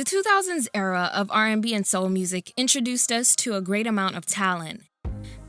The 2000s era of R&B and soul music introduced us to a great amount of talent.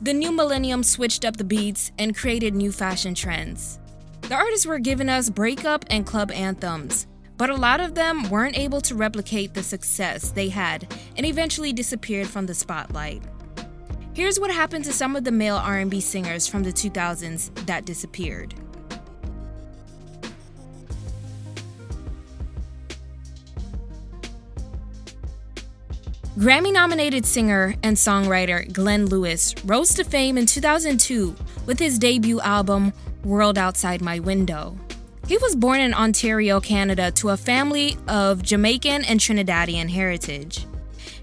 The new millennium switched up the beats and created new fashion trends. The artists were giving us breakup and club anthems, but a lot of them weren't able to replicate the success they had and eventually disappeared from the spotlight. Here's what happened to some of the male R&B singers from the 2000s that disappeared. Grammy-nominated singer and songwriter Glen Lewis rose to fame in 2002 with his debut album, World Outside My Window. He was born in Ontario, Canada, to a family of Jamaican and Trinidadian heritage.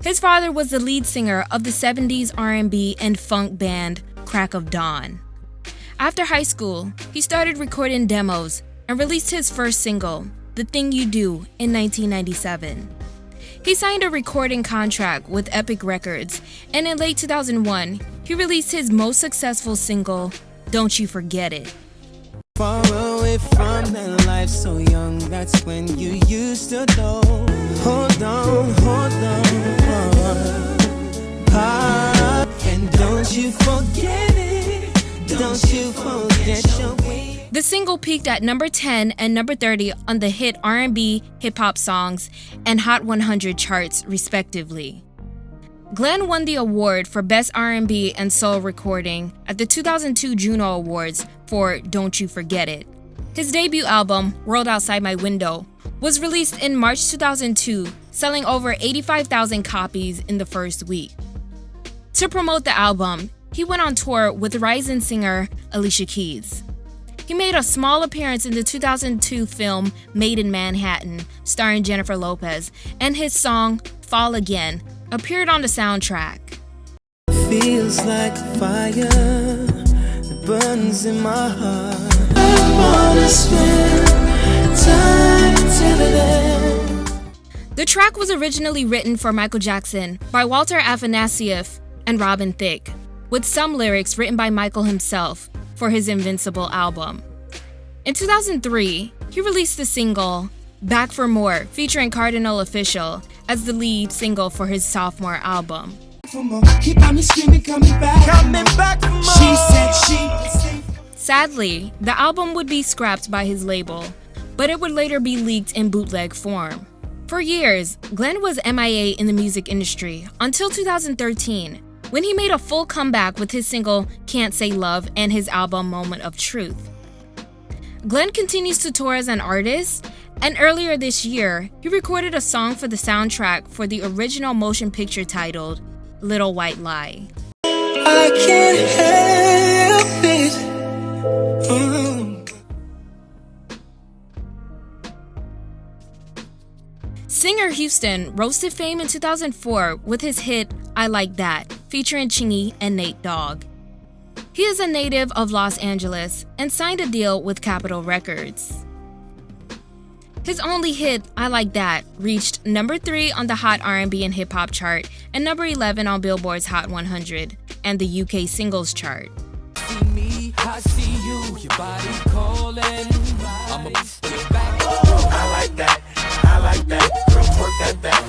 His father was the lead singer of the 70s R&B and funk band Crack of Dawn. After high school, he started recording demos and released his first single, The Thing You Do, in 1997. He signed a recording contract with Epic Records, and in late 2001, he released his most successful single, Don't You Forget It. Far away from that life so young, that's when you used to know. Hold on, and don't you forget it, don't you forget your way. The single peaked at number 10 and number 30 on the hit R&B, hip-hop songs, and Hot 100 charts, respectively. Glen won the award for Best R&B and Soul Recording at the 2002 Juno Awards for Don't You Forget It. His debut album, World Outside My Window, was released in March 2002, selling over 85,000 copies in the first week. To promote the album, he went on tour with rising singer Alicia Keys. He made a small appearance in the 2002 film Made in Manhattan, starring Jennifer Lopez, and his song, Fall Again, appeared on the soundtrack. Feels like fire that burns in my heart. I wanna spend time till the end. The track was originally written for Michael Jackson by Walter Afanasieff and Robin Thicke, with some lyrics written by Michael himself for his Invincible album. In 2003, he released the single Back for More featuring Cardinal Official as the lead single for his sophomore album. Sadly, the album would be scrapped by his label, but it would later be leaked in bootleg form. For years, Glen was MIA in the music industry until 2013, when he made a full comeback with his single Can't Say Love and his album Moment of Truth. Glen continues to tour as an artist, and earlier this year, he recorded a song for the soundtrack for the original motion picture titled Little White Lie. I can't help it. Singer Houston rose to fame in 2004 with his hit I Like That, featuring Chingy and Nate Dogg. He is a native of Los Angeles and signed a deal with Capitol Records. His only hit, I Like That, reached number 3 on the Hot R&B and Hip Hop chart and number 11 on Billboard's Hot 100 and the UK Singles chart. See me, I see you, your body calling. I'ma get back. I like that, I like that. Girl, work that back.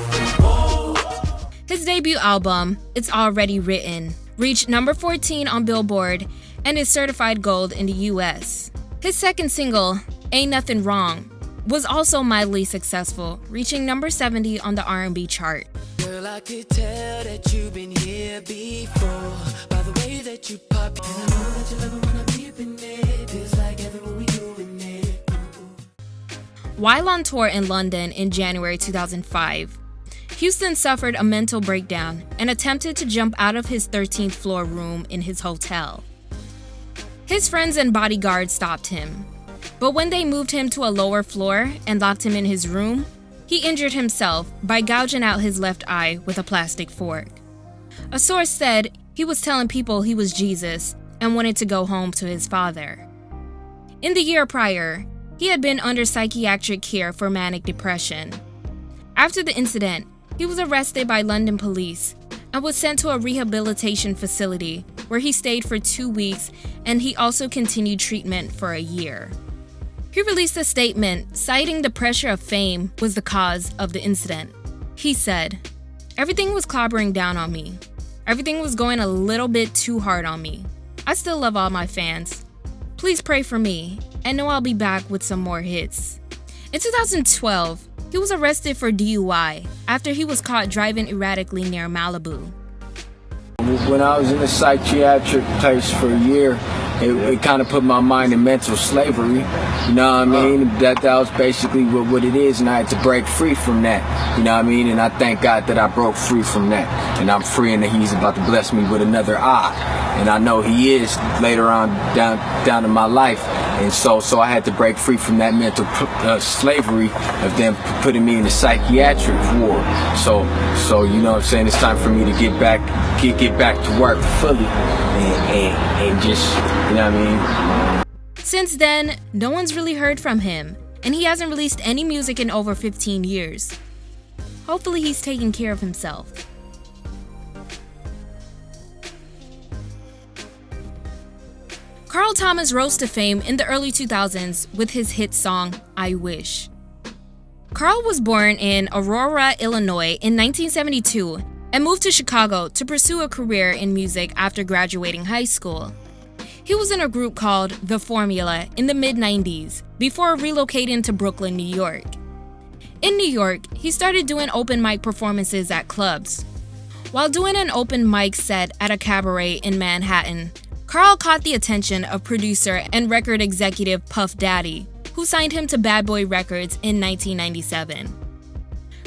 His debut album, It's Already Written, reached number 14 on Billboard and is certified gold in the US. His second single, Ain't Nothing Wrong, was also mildly successful, reaching number 70 on the R&B chart. Girl, I could tell that you've been here before by the way that you pop. And I know that you love it when I'm deep in it. Feels like everyone we doing it. While on tour in London in January 2005, Houston suffered a mental breakdown and attempted to jump out of his 13th floor room in his hotel. His friends and bodyguards stopped him, but when they moved him to a lower floor and locked him in his room, he injured himself by gouging out his left eye with a plastic fork. A source said he was telling people he was Jesus and wanted to go home to his father. In the year prior, he had been under psychiatric care for manic depression. After the incident, he was arrested by London police and was sent to a rehabilitation facility where he stayed for 2 weeks, and he also continued treatment for a year. He released a statement citing the pressure of fame was the cause of the incident. He said, "Everything was clobbering down on me. Everything was going a little bit too hard on me. I still love all my fans. Please pray for me, and know I'll be back with some more hits." In 2012, he was arrested for DUI after he was caught driving erratically near Malibu. When I was in a psychiatric place for a year, it kind of put my mind in mental slavery. You know what I mean? That was basically what it is, and I had to break free from that. You know what I mean? And I thank God that I broke free from that. And I'm free, and that He's about to bless me with another eye. And I know He is later on down in my life. And so I had to break free from that mental slavery of them putting me in the psychiatric ward. So you know what I'm saying? It's time for me to get back to work fully and just, you know what I mean? Since then, no one's really heard from him, and he hasn't released any music in over 15 years. Hopefully he's taking care of himself. Carl Thomas rose to fame in the early 2000s with his hit song, "I Wish." Carl was born in Aurora, Illinois in 1972 and moved to Chicago to pursue a career in music after graduating high school. He was in a group called The Formula in the mid-90s before relocating to Brooklyn, New York. In New York, he started doing open mic performances at clubs. While doing an open mic set at a cabaret in Manhattan, Carl caught the attention of producer and record executive Puff Daddy, who signed him to Bad Boy Records in 1997.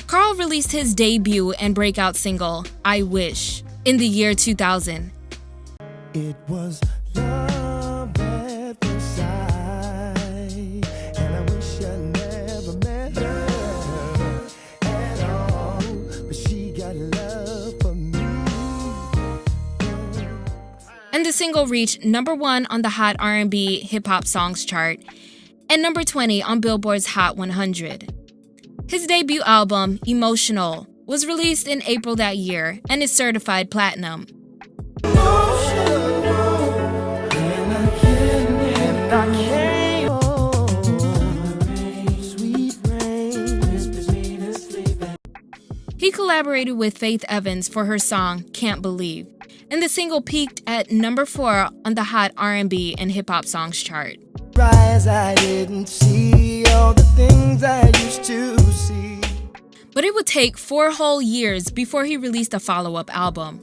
Carl released his debut and breakout single, "I Wish," in the year 2000. It was love at first sight, and I wish I never met her at all, but she got love for me. And the single reached number 1 on the Hot R&B Hip Hop Songs chart and number 20 on Billboard's Hot 100. His debut album, Emotional, was released in April that year and is certified platinum. He collaborated with Faith Evans for her song Can't Believe, and the single peaked at number 4 on the Hot R&B and Hip Hop Songs chart. I didn't see all the things I used to see. But it would take 4 whole years before he released a follow-up album.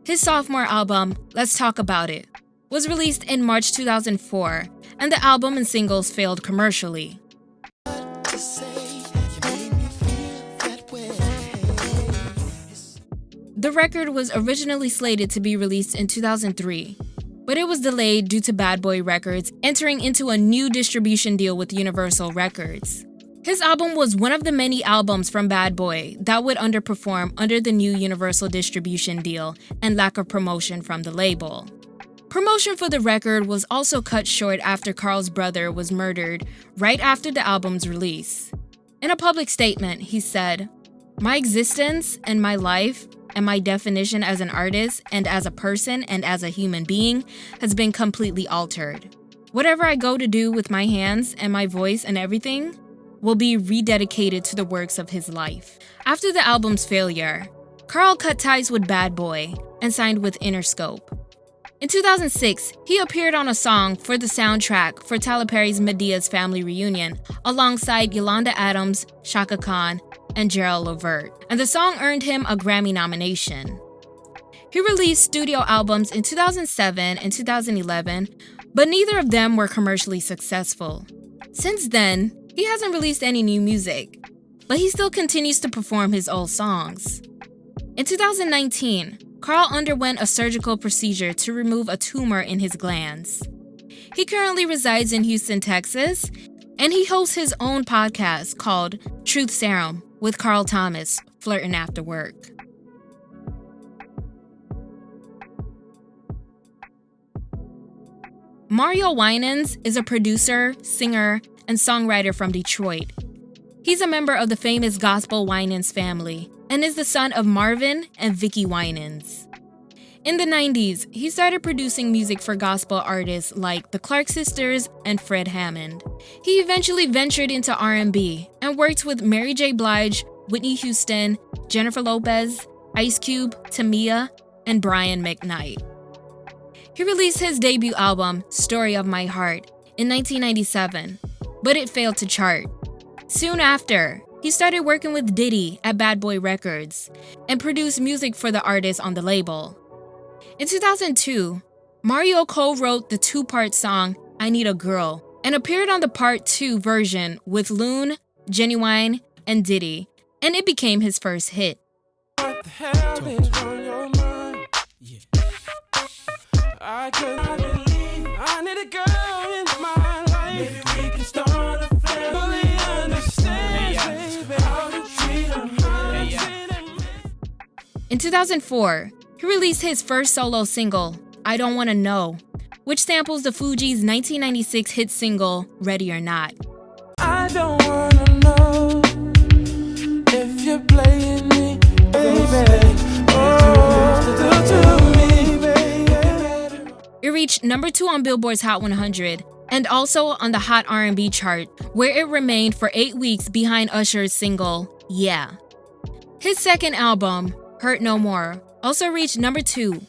His sophomore album, Let's Talk About It, was released in March 2004, and the album and singles failed commercially. The record was originally slated to be released in 2003, but it was delayed due to Bad Boy Records entering into a new distribution deal with Universal Records. His album was one of the many albums from Bad Boy that would underperform under the new Universal distribution deal and lack of promotion from the label. Promotion for the record was also cut short after Carl's brother was murdered right after the album's release. In a public statement, he said, "My existence and my life and my definition as an artist and as a person and as a human being has been completely altered. Whatever I go to do with my hands and my voice and everything will be rededicated to the works of his life." After the album's failure, Carl cut ties with Bad Boy and signed with Interscope. In 2006, he appeared on a song for the soundtrack for Tyler Perry's Medea's Family Reunion alongside Yolanda Adams, Shaka Khan, and Gerald Levert, and the song earned him a Grammy nomination. He released studio albums in 2007 and 2011, but neither of them were commercially successful. Since then, he hasn't released any new music, but he still continues to perform his old songs. In 2019, Carl underwent a surgical procedure to remove a tumor in his glands. He currently resides in Houston, Texas, and he hosts his own podcast called Truth Serum with Carl Thomas, Flirting After Work. Mario Winans is a producer, singer, and songwriter from Detroit. He's a member of the famous gospel Winans family and is the son of Marvin and Vicky Winans. In the 90s, he started producing music for gospel artists like the Clark Sisters and Fred Hammond. He eventually ventured into R&B and worked with Mary J. Blige, Whitney Houston, Jennifer Lopez, Ice Cube, Tamia, and Brian McKnight. He released his debut album, Story of My Heart, in 1997, but it failed to chart. Soon after, he started working with Diddy at Bad Boy Records and produced music for the artist on the label. In 2002, Mario co-wrote the two-part song I Need a Girl and appeared on the Part 2 version with Loon, Genuine, and Diddy, and it became his first hit. What the hell is on your mind? Yeah. I cannot believe I need a girl in my life. Maybe we can start a family. Understand, baby, how to treat them. In 2004, he released his first solo single, I Don't Wanna Know, which samples the Fugees' 1996 hit single, Ready or Not. I don't wanna know if you're playing me, baby. Oh, do to me, baby. It reached number 2 on Billboard's Hot 100 and also on the Hot R&B chart, where it remained for 8 weeks behind Usher's single, Yeah. His second album, Hurt No More, also reached number 2.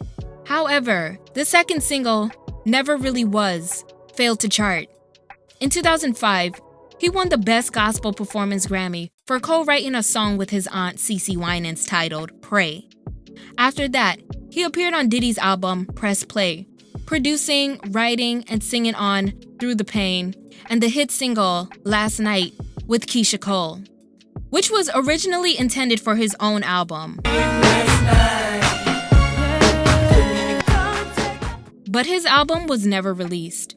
However, the second single, Never Really Was, failed to chart. In 2005, he won the Best Gospel Performance Grammy for co-writing a song with his aunt CeCe Winans titled Pray. After that, he appeared on Diddy's album Press Play, producing, writing, and singing on Through the Pain and the hit single Last Night with Keisha Cole, which was originally intended for his own album. But his album was never released.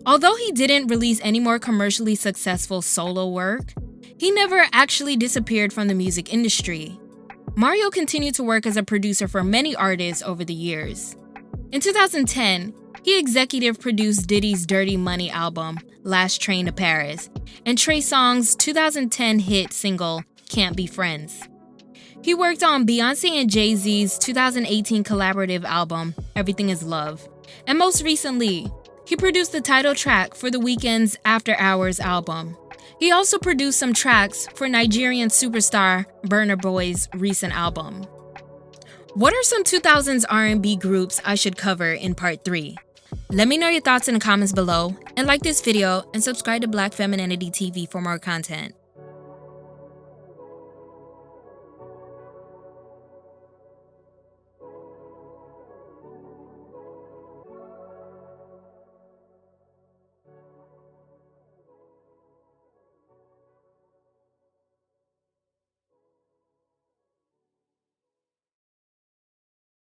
Although he didn't release any more commercially successful solo work, he never actually disappeared from the music industry. Mario continued to work as a producer for many artists over the years. In 2010, he executive produced Diddy's Dirty Money album, Last Train to Paris, and Trey Songz's 2010 hit single, Can't Be Friends. He worked on Beyonce and Jay-Z's 2018 collaborative album, Everything Is Love, and most recently, he produced the title track for The Weeknd's After Hours album. He also produced some tracks for Nigerian superstar Burna Boy's recent album. What are some 2000s R&B groups I should cover in part 3? Let me know your thoughts in the comments below, and like this video and subscribe to Black Femininity TV for more content.